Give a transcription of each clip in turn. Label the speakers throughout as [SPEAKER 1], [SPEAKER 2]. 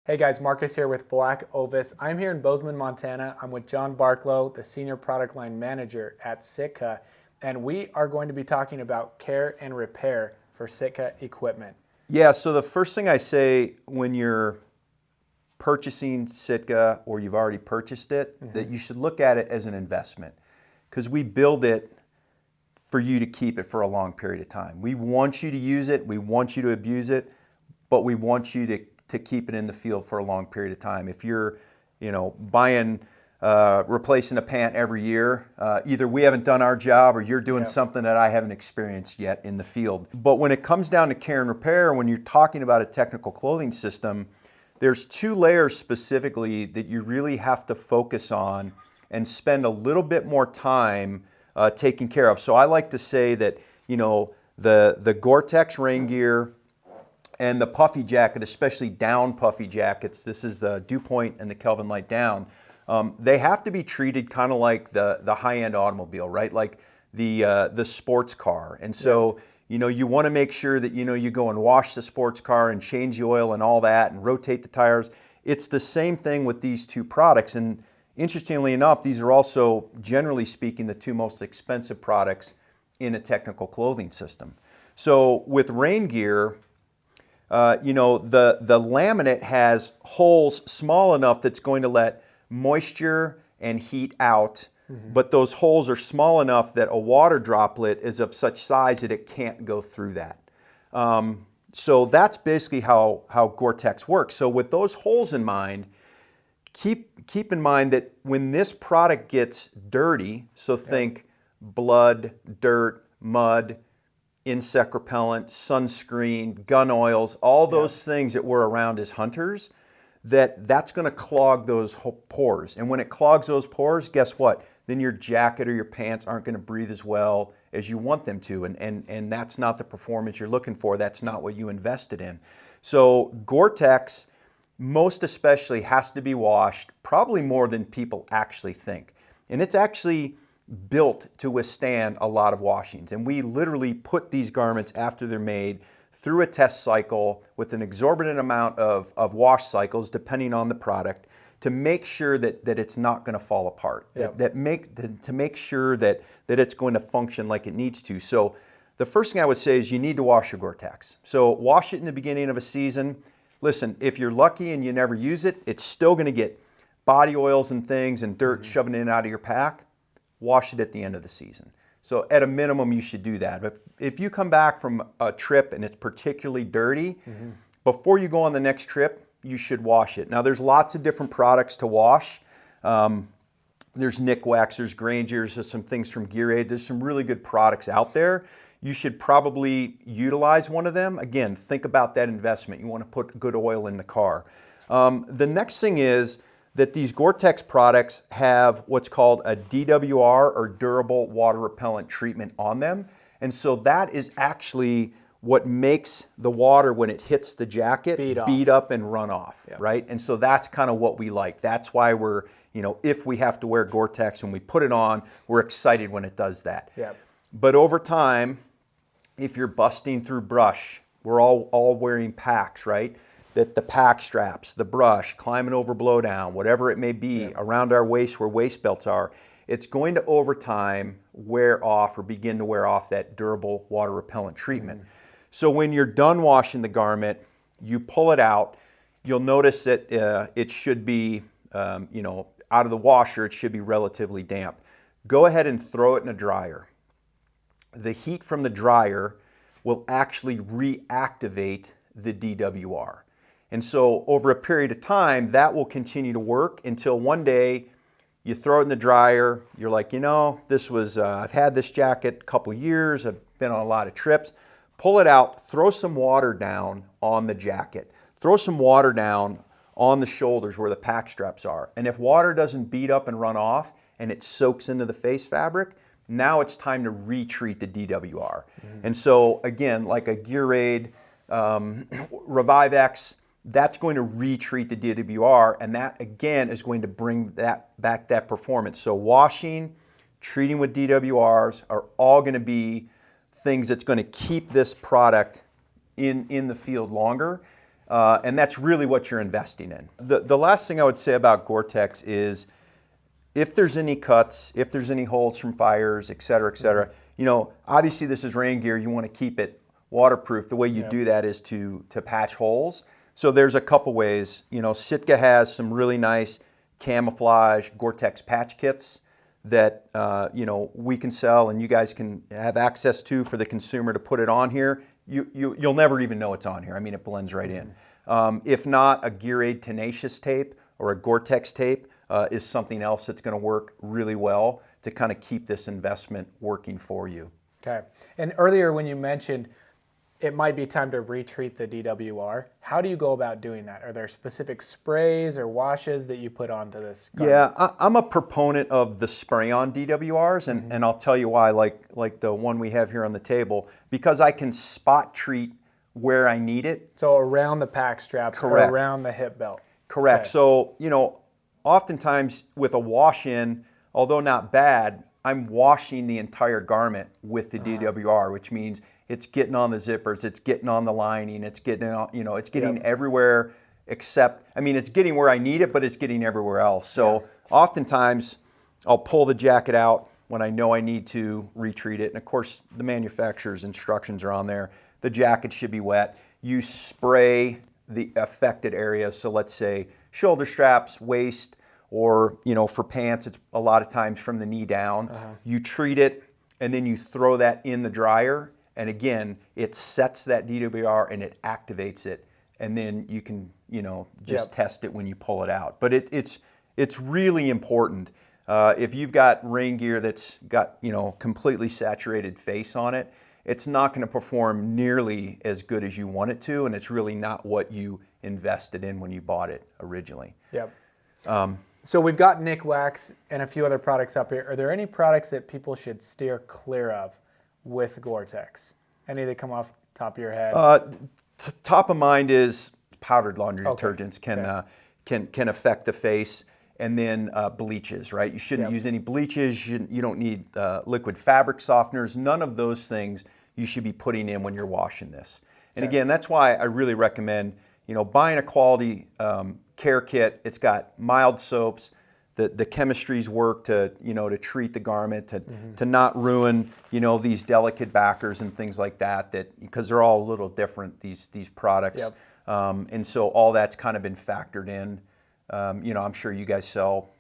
[SPEAKER 1] Hey guys, Marcus here with BlackOvis. I'm here in Bozeman, Montana. I'm with John Barklow, the Senior Product Line Manager at Sitka, and we are going to be talking about care and repair for Sitka equipment.
[SPEAKER 2] Yeah, so the first thing I say when you're purchasing Sitka or you've already purchased it, that you should look at it as an investment because we build it for you to keep it for a long period of time. We want you to use it, we want you to abuse it, but we want you to keep it in the field for a long period of time. If you're, buying, replacing a pant every year, either we haven't done our job or you're doing something that I haven't experienced yet in the field. But when it comes down to care and repair, when you're talking about a technical clothing system, there's two layers specifically that you really have to focus on and spend a little bit more time taking care of. So I like to say that, the Gore-Tex rain gear and the puffy jacket, especially down puffy jackets, this is the Dew Point and the Kelvin Light down, they have to be treated kind of like the high-end automobile, right? Like the sports car. And so, you want to make sure that, you go and wash the sports car and change the oil and all that and rotate the tires. It's the same thing with these two products. And interestingly enough, these are also, generally speaking, the two most expensive products in a technical clothing system. So with rain gear, the laminate has holes small enough that's going to let moisture and heat out, but those holes are small enough that a water droplet is of such size that it can't go through that. So that's basically how Gore-Tex works. So with those holes in mind, keep in mind that when this product gets dirty, so think blood, dirt, mud, insect repellent, sunscreen, gun oils, all those things that we're around as hunters, that's going to clog those pores. And when it clogs those pores, guess what? Then your jacket or your pants aren't going to breathe as well as you want them to. And that's not the performance you're looking for. That's not what you invested in. So Gore-Tex, most especially, has to be washed probably more than people actually think. And it's actually built to withstand a lot of washings. And we literally put these garments after they're made through a test cycle with an exorbitant amount of wash cycles, depending on the product, to make sure that it's not going to fall apart, to make sure that it's going to function like it needs to. So the first thing I would say is you need to wash your Gore-Tex. So wash it in the beginning of a season. Listen, if you're lucky and you never use it, it's still going to get body oils and things and dirt shoving in and out of your pack. Wash it at the end of the season. So at a minimum, you should do that. But if you come back from a trip and it's particularly dirty, before you go on the next trip, you should wash it. Now, there's lots of different products to wash. There's Nick Wax, there's Granger's, there's some things from Gear Aid. There's some really good products out there. You should probably utilize one of them. Again, think about that investment. You want to put good oil in the car. The next thing is that these Gore-Tex products have what's called a DWR, or durable water repellent treatment, on them. And so that is actually what makes the water, when it hits the jacket, beat up and run off, right? And so that's kind of what we like. That's why we're, if we have to wear Gore-Tex and we put it on, we're excited when it does that. But over time, if you're busting through brush, we're all wearing packs, right? That the pack straps, the brush, climbing over blowdown, whatever it may be, around our waist where waist belts are, it's going to over time wear off or begin to wear off that durable water repellent treatment. So when you're done washing the garment, you pull it out, you'll notice that it should be, out of the washer, it should be relatively damp. Go ahead and throw it in a dryer. The heat from the dryer will actually reactivate the DWR. And so over a period of time, that will continue to work until one day you throw it in the dryer. You're like, I've had this jacket a couple years. I've been on a lot of trips. Pull it out, throw some water down on the jacket. Throw some water down on the shoulders where the pack straps are. And if water doesn't beat up and run off and it soaks into the face fabric, now it's time to retreat the DWR. And so again, like a Gear Aid, Revive X, that's going to retreat the DWR, and that again is going to bring back that performance. So washing, treating with DWRs are all going to be things that's going to keep this product in the field longer. And that's really what you're investing in. The last thing I would say about Gore-Tex is if there's any cuts, if there's any holes from fires, et cetera, you know, obviously this is rain gear. You want to keep it waterproof. The way you do that is to patch holes. So there's a couple ways. You know, Sitka has some really nice camouflage Gore-Tex patch kits that you know, we can sell and you guys can have access to for the consumer to put it on here. You'll never even know it's on here. I mean, it blends right in. If not, a Gear Aid Tenacious tape or a Gore-Tex tape is something else that's going to work really well to kind of keep this investment working for you.
[SPEAKER 1] Okay. And earlier when you mentioned it might be time to retreat the DWR, how do you go about doing that? Are there specific sprays or washes that you put onto this garment?
[SPEAKER 2] Yeah, I'm a proponent of the spray-on DWRs, and I'll tell you why, like the one we have here on the table, because I can spot treat where I need it.
[SPEAKER 1] So around the pack straps or around the hip belt.
[SPEAKER 2] Correct.
[SPEAKER 1] Okay.
[SPEAKER 2] So, you know, oftentimes with a wash-in, although not bad, I'm washing the entire garment with the DWR, which means it's getting on the zippers, it's getting on the lining, it's getting on, you know, it's getting everywhere except, I mean, it's getting where I need it, but it's getting everywhere else. So oftentimes I'll pull the jacket out when I know I need to retreat it. And of course, the manufacturer's instructions are on there. The jacket should be wet. You spray the affected areas. So let's say shoulder straps, waist, or, you know, for pants, it's a lot of times from the knee down. You treat it and then you throw that in the dryer. And again, it sets that DWR and it activates it. And then you can, you know, just test it when you pull it out. But it's really important. If you've got rain gear that's got, you know, completely saturated face on it, it's not going to perform nearly as good as you want it to. And it's really not what you invested in when you bought it originally.
[SPEAKER 1] Yep. So we've got Nick Wax and a few other products up here. Are there any products that people should steer clear of with Gore-Tex? Any that come off the top of your head?
[SPEAKER 2] Top of mind is powdered laundry detergents can affect the face, and then bleaches, right? You shouldn't use any bleaches. You don't need liquid fabric softeners. None of those things you should be putting in when you're washing this. And again, that's why I really recommend, you know, buying a quality care kit. It's got mild soaps. The chemistries work to, you know, to treat the garment, to not ruin, you know, these delicate backers and things like that, because they're all a little different, these products. And so all that's kind of been factored in. You know, I'm sure you guys sell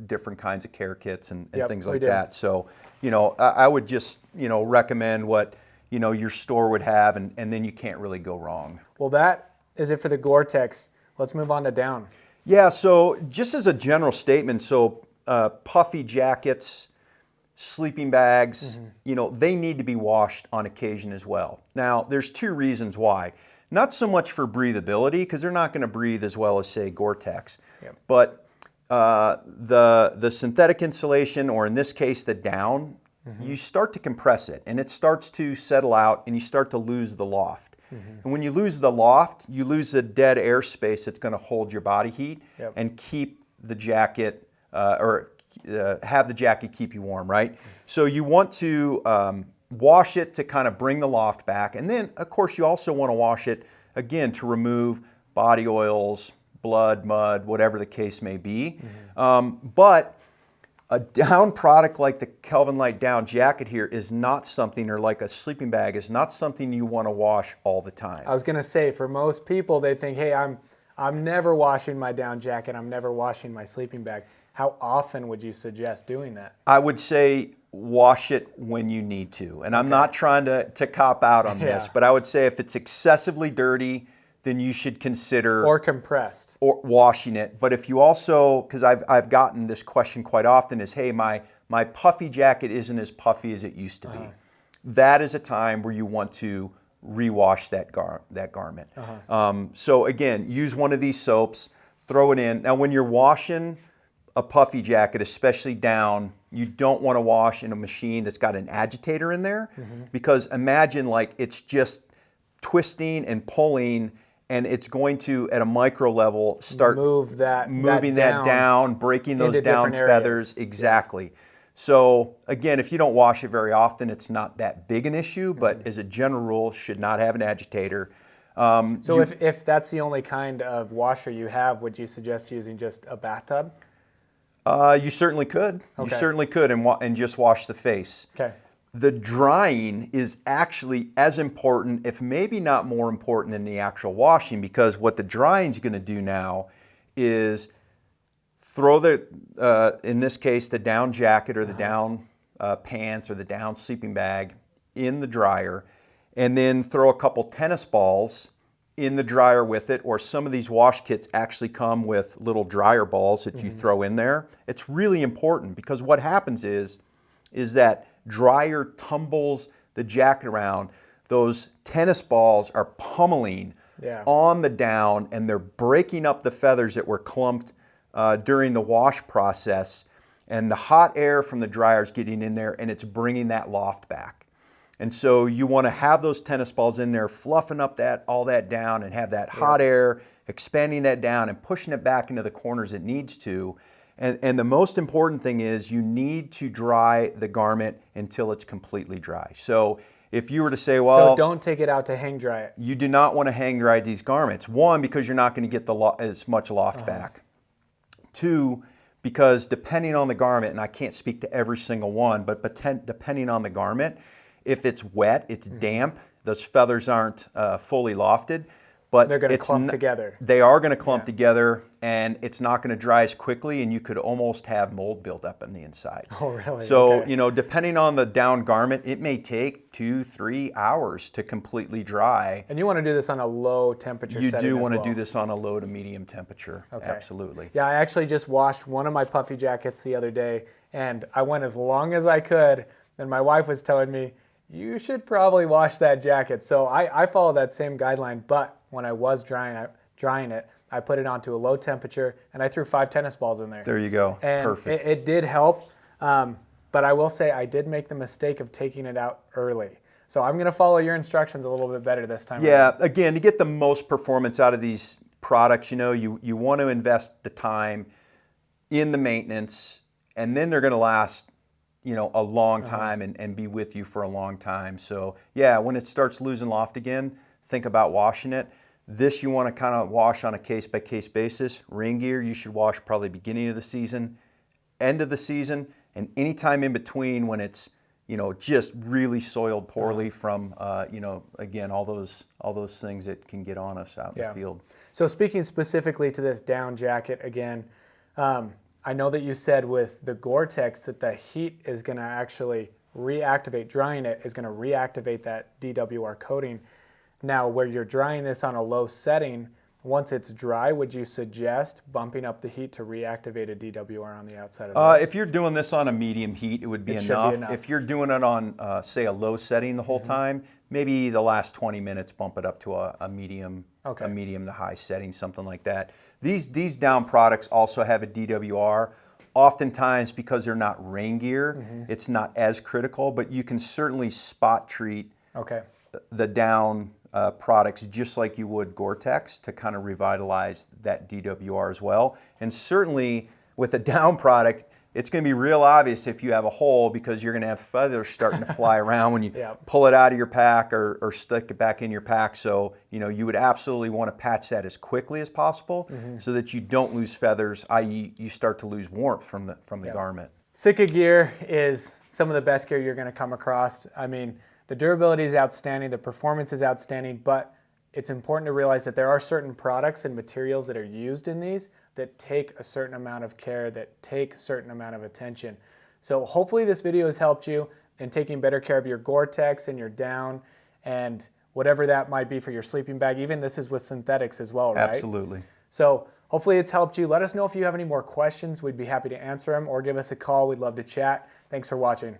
[SPEAKER 2] different kinds of care kits and things like that. So, you know, I would just, you know, recommend what, you know, your store would have, and then you can't really go wrong.
[SPEAKER 1] Well, that is it for the Gore-Tex. Let's move on to down.
[SPEAKER 2] Yeah, so just as a general statement, so puffy jackets, sleeping bags, you know, they need to be washed on occasion as well. Now, there's two reasons why. Not so much for breathability, because they're not going to breathe as well as, say, Gore-Tex. But the synthetic insulation, or in this case, the down, you start to compress it, and it starts to settle out, and you start to lose the loft. And when you lose the loft, you lose the dead air space that's going to hold your body heat and keep the jacket, have the jacket keep you warm, right? So you want to wash it to kind of bring the loft back. And then, of course, you also want to wash it, again, to remove body oils, blood, mud, whatever the case may be. But a down product like the Kelvin Light down jacket here is not something, or like a sleeping bag, is not something you want to wash all the time.
[SPEAKER 1] I was going to say, for most people, they think, hey, I'm never washing my down jacket, I'm never washing my sleeping bag. How often would you suggest doing that?
[SPEAKER 2] I would say wash it when you need to. And I'm not trying to cop out on this, but I would say if it's excessively dirty, then you should consider
[SPEAKER 1] or compressed
[SPEAKER 2] or washing it. But if you also, because I've gotten this question quite often, is, hey, my puffy jacket isn't as puffy as it used to be. That is a time where you want to rewash that garment. So again, use one of these soaps, throw it in. Now when you're washing a puffy jacket, especially down, you don't want to wash in a machine that's got an agitator in there, because imagine like it's just twisting and pulling, and it's going to, at a micro level, start moving that down, breaking those down feathers. Exactly. So again, if you don't wash it very often, it's not that big an issue, but as a general rule, should not have an agitator.
[SPEAKER 1] So if that's the only kind of washer you have, would you suggest using just a bathtub?
[SPEAKER 2] You certainly could. You
[SPEAKER 1] Okay.
[SPEAKER 2] certainly could, and just wash the face.
[SPEAKER 1] Okay.
[SPEAKER 2] The drying is actually as important, if maybe not more important than the actual washing, because what the drying is going to do now is throw the, in this case, the down jacket or the down pants or the down sleeping bag in the dryer, and then throw a couple tennis balls in the dryer with it, or some of these wash kits actually come with little dryer balls that you throw in there. It's really important because what happens is that dryer tumbles the jacket around. Those tennis balls are pummeling on the down, and they're breaking up the feathers that were clumped during the wash process. And the hot air from the dryer is getting in there, and it's bringing that loft back. And so you want to have those tennis balls in there, fluffing up all that down, and have that hot air expanding that down and pushing it back into the corners it needs to. And the most important thing is you need to dry the garment until it's completely dry. So if you were to say, well,
[SPEAKER 1] so don't take it out to hang dry it.
[SPEAKER 2] You do not want to hang dry these garments. One, because you're not going to get as much loft back. Two, because depending on the garment, and I can't speak to every single one, but depending on the garment, if it's wet, it's damp, those feathers aren't fully lofted. But
[SPEAKER 1] they're going to clump together.
[SPEAKER 2] They are going to clump together, and it's not going to dry as quickly, and you could almost have mold built up on the inside.
[SPEAKER 1] Oh, really?
[SPEAKER 2] So, you know, depending on the down garment, it may take 2-3 hours to completely dry.
[SPEAKER 1] And you want to do this on a low temperature setting.
[SPEAKER 2] You do want
[SPEAKER 1] to
[SPEAKER 2] do this on a low to medium temperature.
[SPEAKER 1] Okay.
[SPEAKER 2] Absolutely.
[SPEAKER 1] Yeah, I actually just washed one of my puffy jackets the other day, and I went as long as I could, and my wife was telling me, you should probably wash that jacket. So I follow that same guideline, but when I was drying it, I put it onto a low temperature, and I threw 5 tennis balls in there.
[SPEAKER 2] There you go. It's
[SPEAKER 1] and
[SPEAKER 2] perfect.
[SPEAKER 1] It did help, but I will say I did make the mistake of taking it out early. So I'm going to follow your instructions a little bit better this time.
[SPEAKER 2] Yeah, again, to get the most performance out of these products, you know, you want to invest the time in the maintenance, and then they're going to last, you know, a long time and be with you for a long time. So yeah, when it starts losing loft again, think about washing it. This you want to kind of wash on a case-by-case basis. Rain gear, you should wash probably beginning of the season, end of the season, and any time in between when it's, you know, just really soiled poorly from, you know, again, all those things that can get on us out in the field.
[SPEAKER 1] So speaking specifically to this down jacket again, I know that you said with the Gore-Tex that the heat is going to actually reactivate, drying it is going to reactivate that DWR coating. Now, where you're drying this on a low setting, once it's dry, would you suggest bumping up the heat to reactivate a DWR on the outside of this?
[SPEAKER 2] If you're doing this on a medium heat, it would be enough. If you're doing it on, say, a low setting the whole time, maybe the last 20 minutes bump it up to a medium, a medium to high setting, something like that. These down products also have a DWR. Oftentimes, because they're not rain gear, it's not as critical, but you can certainly spot treat the down products just like you would Gore-Tex to kind of revitalize that DWR as well. And certainly with a down product, it's going to be real obvious if you have a hole because you're going to have feathers starting to fly around when you pull it out of your pack or stick it back in your pack. So, you know, you would absolutely want to patch that as quickly as possible so that you don't lose feathers, i.e. you start to lose warmth from the garment.
[SPEAKER 1] Sitka Gear is some of the best gear you're going to come across. I mean, the durability is outstanding, the performance is outstanding, but it's important to realize that there are certain products and materials that are used in these that take a certain amount of care, that take a certain amount of attention. So hopefully this video has helped you in taking better care of your Gore-Tex and your down and whatever that might be for your sleeping bag. Even this is with synthetics as well, right?
[SPEAKER 2] Absolutely.
[SPEAKER 1] So hopefully it's helped you. Let us know if you have any more questions. We'd be happy to answer them, or give us a call. We'd love to chat. Thanks for watching.